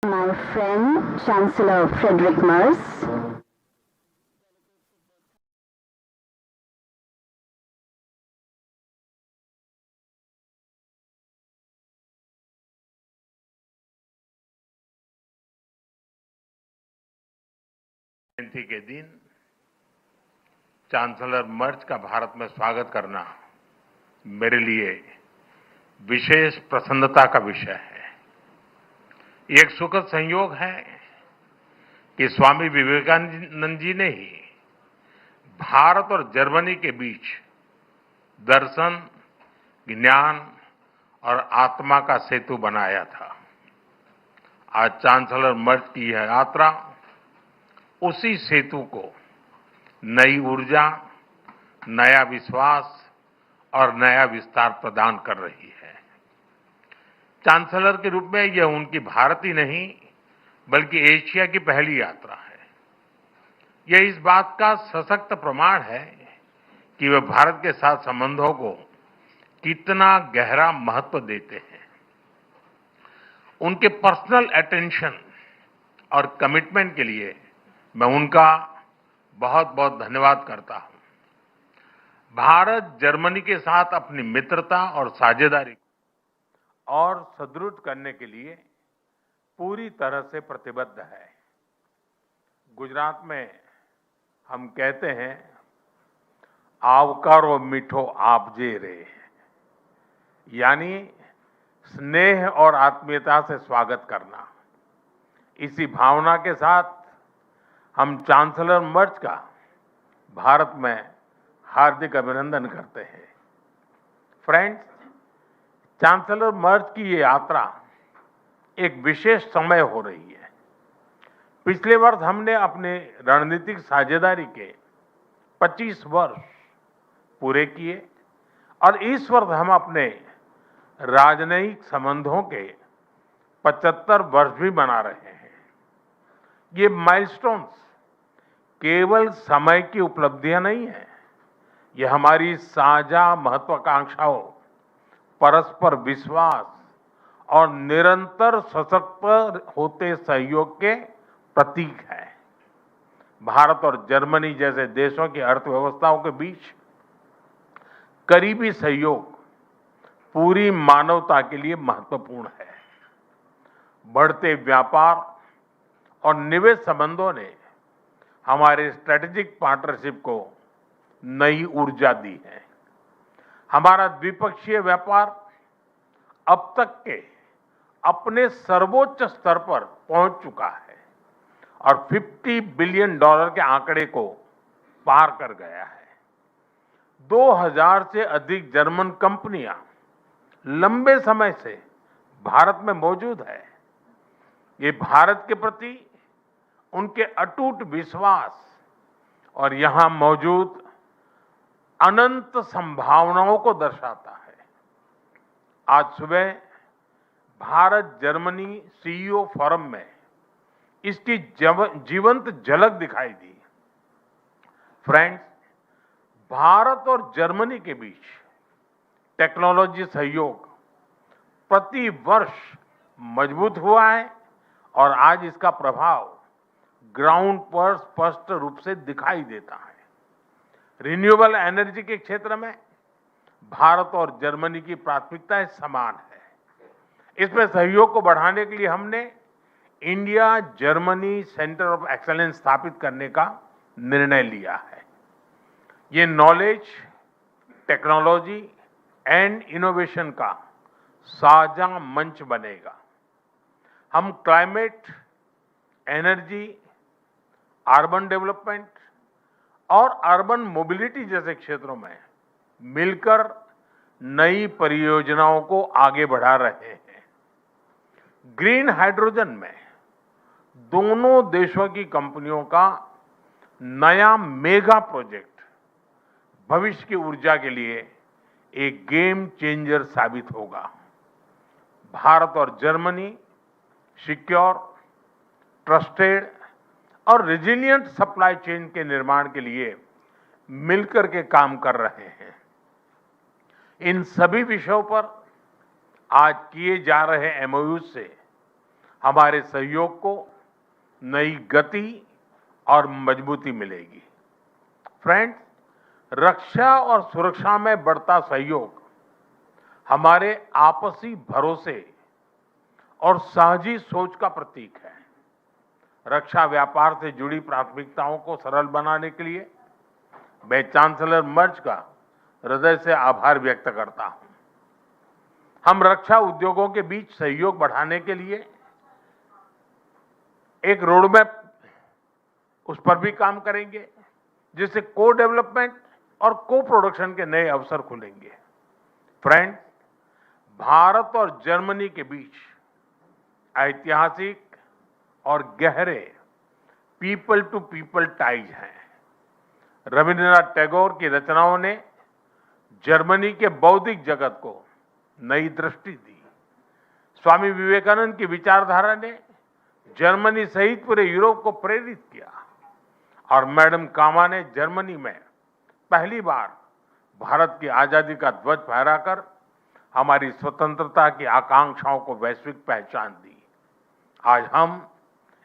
My friend, Chancellor Friedrich Merz. जयंती के दिन chancellor मर्ज का भारत में स्वागत करना मेरे लिए विशेष प्रसन्नता का विषय है। ये एक सुखद संयोग है कि स्वामी विवेकानंद जी ने ही भारत और जर्मनी के बीच दर्शन, ज्ञान और आत्मा का सेतु बनाया था। आज चांसलर मर्ज की यह यात्रा उसी सेतु को नई ऊर्जा, नया विश्वास और नया विस्तार प्रदान कर रही है। चांसलर के रूप में यह उनकी भारत ही नहीं बल्कि एशिया की पहली यात्रा है। यह इस बात का सशक्त प्रमाण है कि वे भारत के साथ संबंधों को कितना गहरा महत्व देते हैं। उनके पर्सनल अटेंशन और कमिटमेंट के लिए मैं उनका बहुत बहुत धन्यवाद करता हूं। भारत जर्मनी के साथ अपनी मित्रता और साझेदारी और सुदृढ़ करने के लिए पूरी तरह से प्रतिबद्ध है। गुजरात में हम कहते हैं, आवकारो मीठो आपजे रे, यानी स्नेह और आत्मीयता से स्वागत करना। इसी भावना के साथ हम चांसलर मर्ज का भारत में हार्दिक अभिनंदन करते हैं। फ्रेंड्स, चांसलर मर्ज की ये यात्रा एक विशेष समय हो रही है। पिछले वर्ष हमने अपने रणनीतिक साझेदारी के 25 वर्ष पूरे किए और इस वर्ष हम अपने राजनयिक संबंधों के 75 वर्ष भी मना रहे हैं। ये माइलस्टोन्स केवल समय की उपलब्धियां नहीं है, ये हमारी साझा महत्वाकांक्षाओं, परस्पर विश्वास और निरंतर सशक्त होते सहयोग के प्रतीक है। भारत और जर्मनी जैसे देशों की अर्थव्यवस्थाओं के बीच करीबी सहयोग पूरी मानवता के लिए महत्वपूर्ण है। बढ़ते व्यापार और निवेश संबंधों ने हमारे स्ट्रेटेजिक पार्टनरशिप को नई ऊर्जा दी है। हमारा द्विपक्षीय व्यापार अब तक के अपने सर्वोच्च स्तर पर पहुंच चुका है और $50 बिलियन के आंकड़े को पार कर गया है। 2000 से अधिक जर्मन कंपनियां लंबे समय से भारत में मौजूद है। ये भारत के प्रति उनके अटूट विश्वास और यहां मौजूद अनंत संभावनाओं को दर्शाता है। आज सुबह भारत जर्मनी सीईओ फोरम में इसकी जीवंत झलक दिखाई दी। फ्रेंड्स, भारत और जर्मनी के बीच टेक्नोलॉजी सहयोग प्रति वर्ष मजबूत हुआ है और आज इसका प्रभाव ग्राउंड पर स्पष्ट रूप से दिखाई देता है। रिन्यूएबल एनर्जी के क्षेत्र में भारत और जर्मनी की प्राथमिकताएं समान है। इसमें सहयोग को बढ़ाने के लिए हमने India Germany centre of excellence स्थापित करने का निर्णय लिया है। ये नॉलेज, टेक्नोलॉजी एंड इनोवेशन का साझा मंच बनेगा। हम क्लाइमेट, एनर्जी, अर्बन डेवलपमेंट और अर्बन मोबिलिटी जैसे क्षेत्रों में मिलकर नई परियोजनाओं को आगे बढ़ा रहे हैं। ग्रीन हाइड्रोजन में दोनों देशों की कंपनियों का नया मेगा प्रोजेक्ट भविष्य की ऊर्जा के लिए एक गेम चेंजर साबित होगा। भारत और जर्मनी सिक्योर, ट्रस्टेड और रेजिलिएंट सप्लाई चेन के निर्माण के लिए मिलकर के काम कर रहे हैं। इन सभी विषयों पर आज किए जा रहे एमओयू से हमारे सहयोग को नई गति और मजबूती मिलेगी। फ्रेंड्स, रक्षा और सुरक्षा में बढ़ता सहयोग हमारे आपसी भरोसे और साझी सोच का प्रतीक है। रक्षा व्यापार से जुड़ी प्राथमिकताओं को सरल बनाने के लिए मैं चांसलर मर्ज का हृदय से आभार व्यक्त करता हूं। हम रक्षा उद्योगों के बीच सहयोग बढ़ाने के लिए एक रोडमैप उस पर भी काम करेंगे, जिससे को डेवलपमेंट और को प्रोडक्शन के नए अवसर खुलेंगे। फ्रेंड्स, भारत और जर्मनी के बीच ऐतिहासिक और गहरे पीपल टू पीपल टाइज हैं। रविंद्रनाथ टैगोर की रचनाओं ने जर्मनी के बौद्धिक जगत को नई दृष्टि दी। स्वामी विवेकानंद की विचारधारा ने जर्मनी सहित पूरे यूरोप को प्रेरित किया और मैडम कामा ने जर्मनी में पहली बार भारत की आजादी का ध्वज फहराकर हमारी स्वतंत्रता की आकांक्षाओं को वैश्विक पहचान दी। आज हम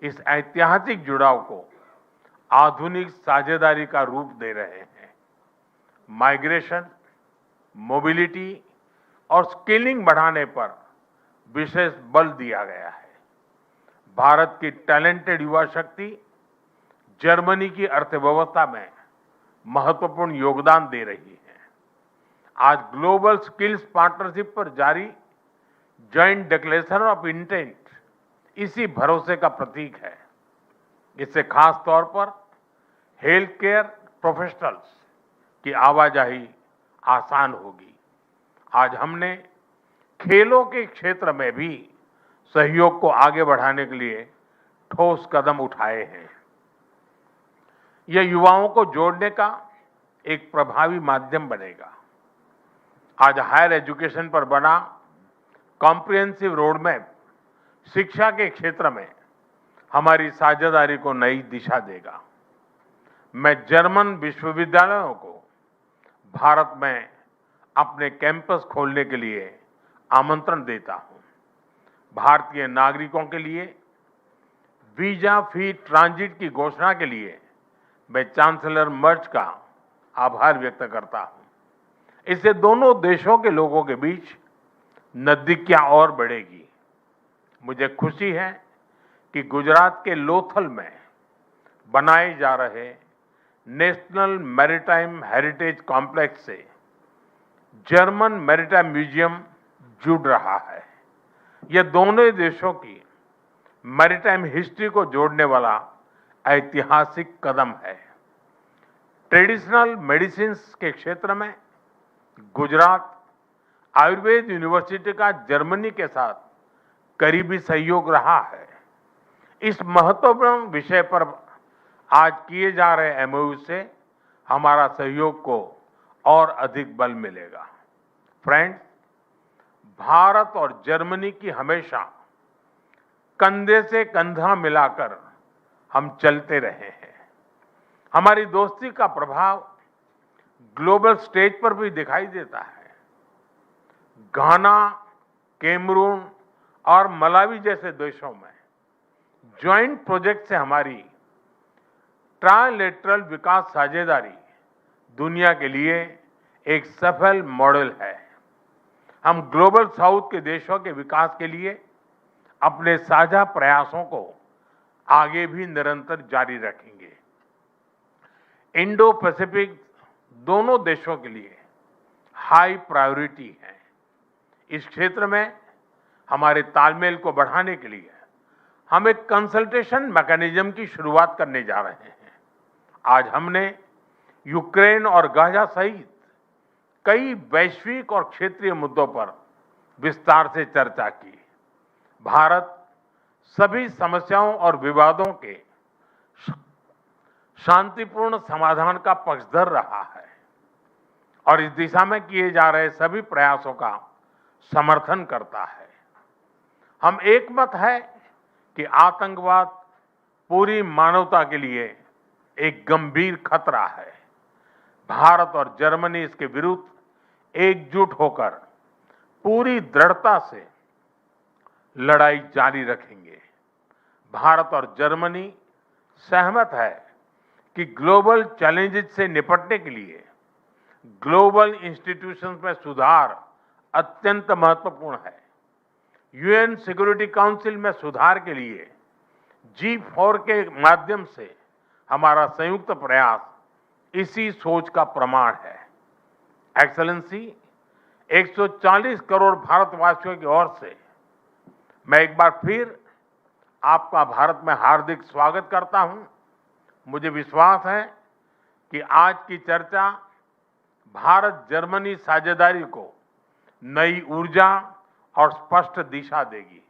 इस ऐतिहासिक जुड़ाव को आधुनिक साझेदारी का रूप दे रहे हैं। माइग्रेशन, मोबिलिटी और स्किलिंग बढ़ाने पर विशेष बल दिया गया है। भारत की टैलेंटेड युवा शक्ति जर्मनी की अर्थव्यवस्था में महत्वपूर्ण योगदान दे रही है। आज ग्लोबल स्किल्स पार्टनरशिप पर जारी जॉइंट डिक्लेरेशन ऑफ इंटेंट इसी भरोसे का प्रतीक है। इससे खास तौर पर हेल्थ केयर प्रोफेशनल्स की आवाजाही आसान होगी। आज हमने खेलों के क्षेत्र में भी सहयोग को आगे बढ़ाने के लिए ठोस कदम उठाए हैं। यह युवाओं को जोड़ने का एक प्रभावी माध्यम बनेगा। आज हायर एजुकेशन पर बना कॉम्प्रिहेंसिव रोडमैप शिक्षा के क्षेत्र में हमारी साझेदारी को नई दिशा देगा। मैं जर्मन विश्वविद्यालयों को भारत में अपने कैंपस खोलने के लिए आमंत्रण देता हूं। भारतीय नागरिकों के लिए वीजा फ्री ट्रांजिट की घोषणा के लिए मैं चांसलर मर्ज का आभार व्यक्त करता हूं। इससे दोनों देशों के लोगों के बीच नजदीकियां और बढ़ेगी। मुझे खुशी है कि गुजरात के लोथल में बनाए जा रहे नेशनल मैरीटाइम हेरिटेज कॉम्प्लेक्स से जर्मन मैरीटाइम म्यूजियम जुड़ रहा है। यह दोनों देशों की मैरीटाइम हिस्ट्री को जोड़ने वाला ऐतिहासिक कदम है। ट्रेडिशनल मेडिसिन के क्षेत्र में गुजरात आयुर्वेद यूनिवर्सिटी का जर्मनी के साथ करीबी सहयोग रहा है। इस महत्वपूर्ण विषय पर आज किए जा रहे एमओयू से हमारा सहयोग को और अधिक बल मिलेगा। फ्रेंड्स, भारत और जर्मनी की हमेशा कंधे से कंधा मिलाकर हम चलते रहे हैं। हमारी दोस्ती का प्रभाव ग्लोबल स्टेज पर भी दिखाई देता है। घाना, कैमरून और मलावी जैसे देशों में ज्वाइंट प्रोजेक्ट से हमारी ट्राइलेटरल विकास साझेदारी दुनिया के लिए एक सफल मॉडल है। हम ग्लोबल साउथ के देशों के विकास के लिए अपने साझा प्रयासों को आगे भी निरंतर जारी रखेंगे। इंडो पैसिफिक दोनों देशों के लिए हाई प्रायोरिटी है। इस क्षेत्र में हमारे तालमेल को बढ़ाने के लिए हम एक कंसल्टेशन मैकेनिज्म की शुरुआत करने जा रहे हैं। आज हमने यूक्रेन और गाजा सहित कई वैश्विक और क्षेत्रीय मुद्दों पर विस्तार से चर्चा की। भारत सभी समस्याओं और विवादों के शांतिपूर्ण समाधान का पक्षधर रहा है और इस दिशा में किए जा रहे सभी प्रयासों का समर्थन करता है। हम एकमत है कि आतंकवाद पूरी मानवता के लिए एक गंभीर खतरा है। भारत और जर्मनी इसके विरुद्ध एकजुट होकर पूरी दृढ़ता से लड़ाई जारी रखेंगे। भारत और जर्मनी सहमत है कि ग्लोबल चैलेंजेस से निपटने के लिए ग्लोबल इंस्टीट्यूशंस में सुधार अत्यंत महत्वपूर्ण है। यूएन सिक्योरिटी काउंसिल में सुधार के लिए G4 के माध्यम से हमारा संयुक्त प्रयास इसी सोच का प्रमाण है। एक्सेलेंसी, 140 करोड़ भारतवासियों की ओर से मैं एक बार फिर आपका भारत में हार्दिक स्वागत करता हूं। मुझे विश्वास है कि आज की चर्चा भारत जर्मनी साझेदारी को नई ऊर्जा और स्पष्ट दिशा देगी।